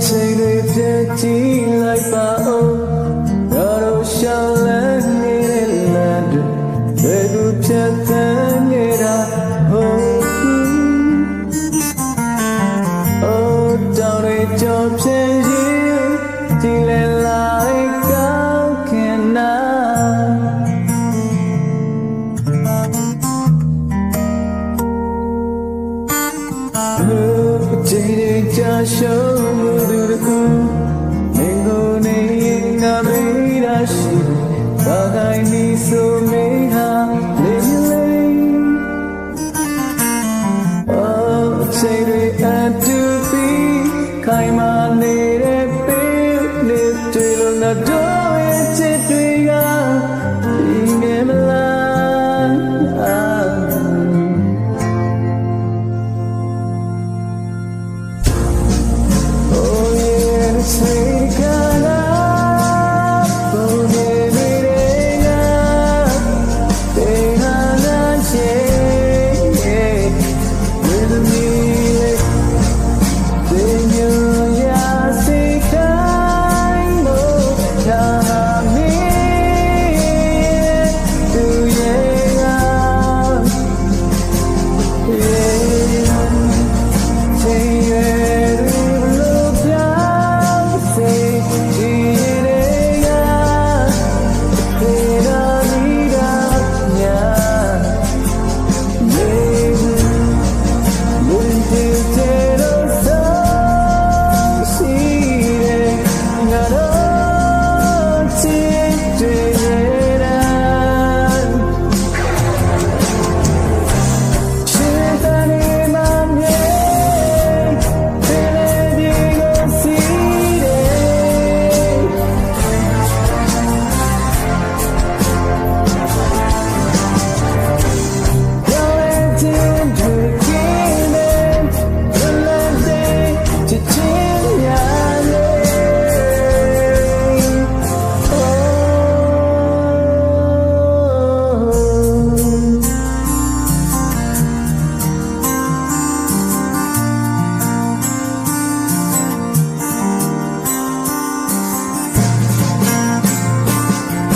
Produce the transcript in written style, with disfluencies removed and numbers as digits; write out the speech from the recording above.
ချိန်တွေပြည့်ကြည့်လိုက်ပါဦးငါတို့ရှောင်းလန်းနေတဲ့လမ်းတွေဘယ်သူဖြတ်သန်းနေတာဟုတ်အိုးတောင်တွေကြော်ဖြည့်ရင်ကြည်လဲလိုက်ကောင်းခင်နာချိန်တွေကြာရှုံးမှုသူတကူနေကိုနေငါမေးရရှိဘာတိုင်းမီဆိုမေးဟာလေးလေးအော်ချိန်တွေအတူပြီးခိုင်မာနေတဲ့ពេលနေတွေ့လို့ငါတို့ရဲ့ချစ်တွေကဒီမြင်မလားSay